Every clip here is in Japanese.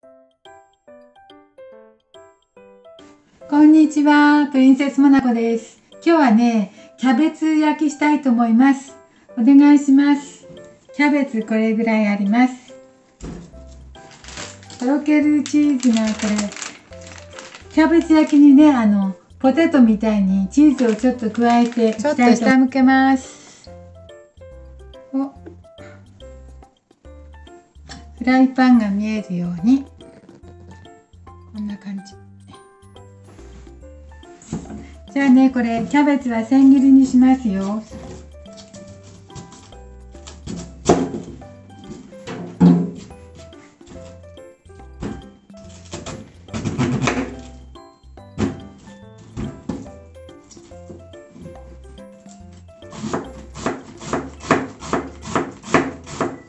こんにちは、プリンセスモナコです。今日はね、キャベツ焼きしたいと思います。お願いします。キャベツこれぐらいあります。とろけるチーズがこれ、キャベツ焼きにね、ポテトみたいにチーズをちょっと加えて、ちょっと下向けます。フライパンが見えるように、こんな感じ。じゃあね、これキャベツは千切りにしますよ。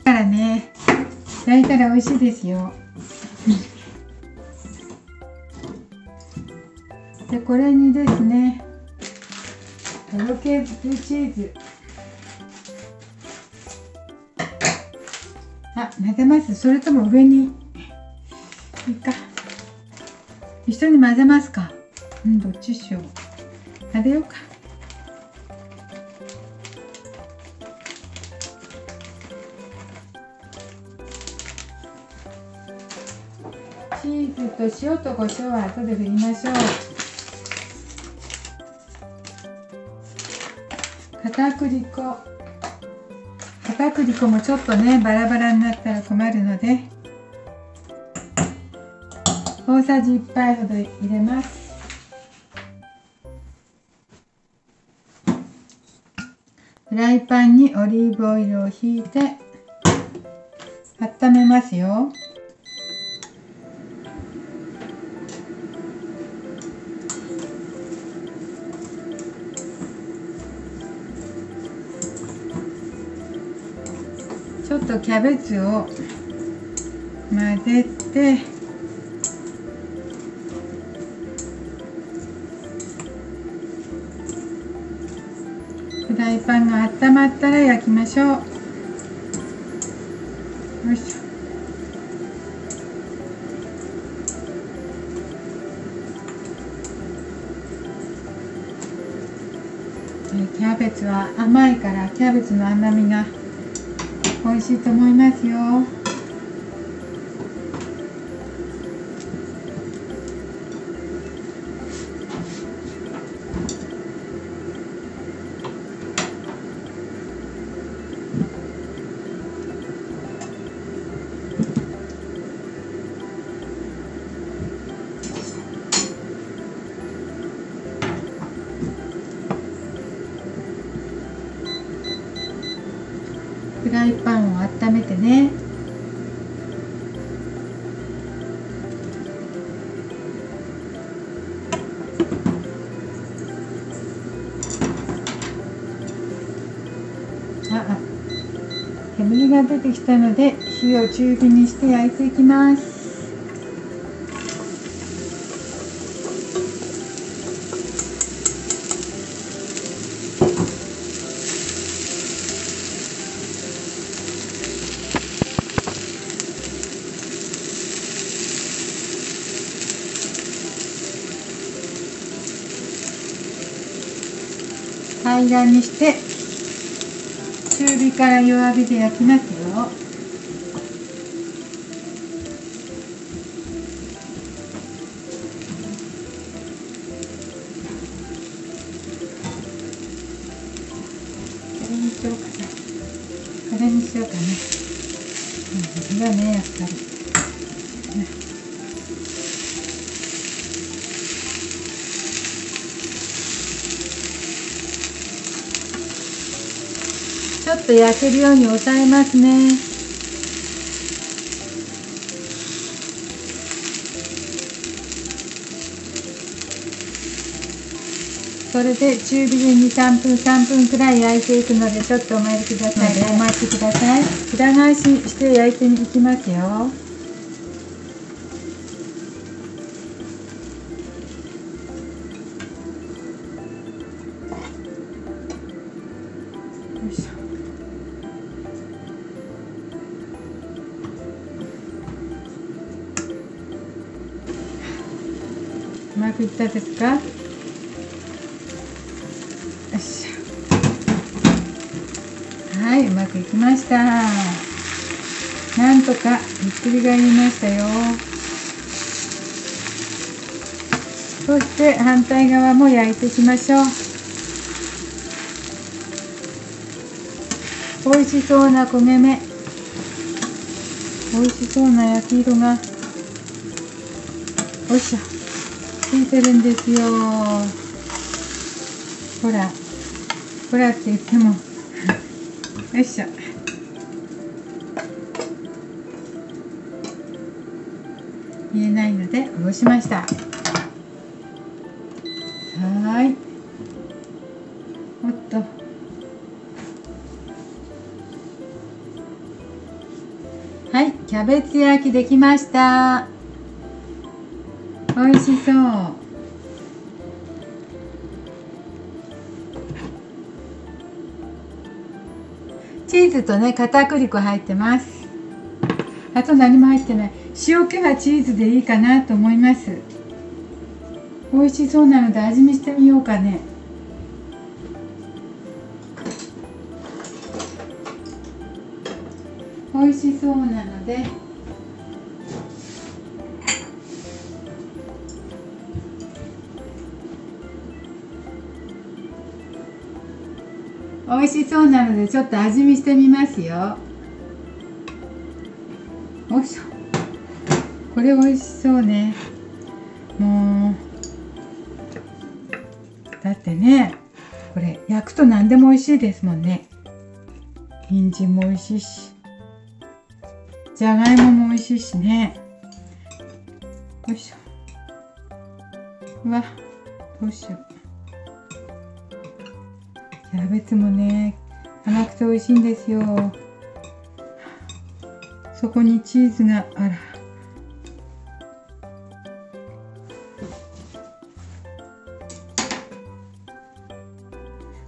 からね、焼いたら美味しいですよ。でこれにですね、とろけるチーズ、混ぜます。それとも上にいいか、一緒に混ぜますか。どっちしよう。混ぜようか。チーズと塩と胡椒は後で振りましょう。片栗粉もちょっとねバラバラになったら困るので、大さじ1杯ほど入れます。フライパンにオリーブオイルをひいて温めますよ。ちょっとキャベツを混ぜて、フライパンが温まったら焼きましょう。よいしょ。キャベツは甘いからキャベツの甘みが美味しいと思いますよ。フライパンを温めてね。煙が出てきたので火を中火にして焼いていきます。平らにして中火から弱火で焼きますよ。これにしようかな。これにしようかな。いいよね、やっぱり。ちょっと焼けるように押さえますね。それで中火で2、3分くらい焼いていくので、ちょっとお待ちください。お待ちください。裏返しして焼いていきますよ。いしょ。まくいったですか？よいしょ。はい、うまくいきました。なんとかひっくり返りましたよ。そして反対側も焼いていきましょう。美味しそうな焦げ目、美味しそうな焼き色が、おいしょ、ついてるんですよ。ほら、ほらって言っても、よいしょ。見えないので下ろしました。はい。おっと。はい、キャベツ焼きできました。美味しそう。チーズとね、片栗粉入ってます。あと何も入ってない。塩気はチーズでいいかなと思います。美味しそうなので味見してみようかね。美味しそうなので美味しそうなのでちょっと味見してみますよ。よいしょ。これ美味しそうね。もうだってね、これ焼くと何でも美味しいですもんね。人参も美味しいし、じゃがいもも美味しいしね。よいしょ。うわ、どうしよう。キャベツもね、甘くて美味しいんですよ。そこにチーズが、あら。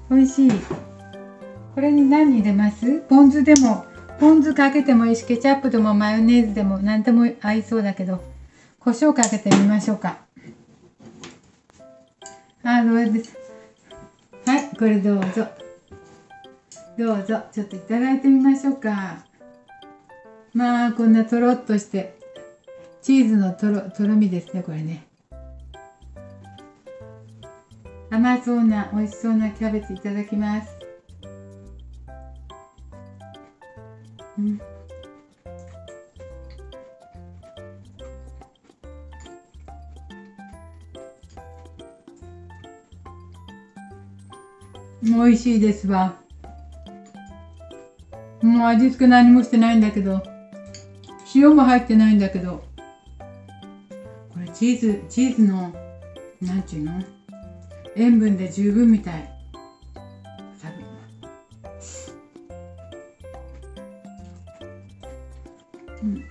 美味しい。これに何入れます？ポン酢でも、ポン酢かけてもいいし、ケチャップでもマヨネーズでも何でも合いそうだけど、胡椒かけてみましょうか。どうです。はい、これどうぞ。どうぞ、ちょっといただいてみましょうか。まあ、こんなとろっとして、チーズのとろみですね、これね。甘そうな、美味しそうなキャベツいただきます。うん。美味しいですわ。もう味付け何もしてないんだけど、塩も入ってないんだけど、これチーズの、なんちゅうの？塩分で十分みたい。うん。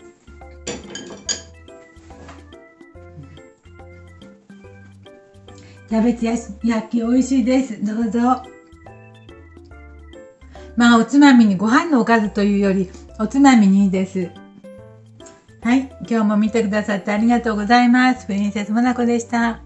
キャベツ焼き美味しいです。どうぞ。まあおつまみに、ご飯のおかずというよりおつまみにいいです。はい、今日も見てくださってありがとうございます。プリンセスモナコでした。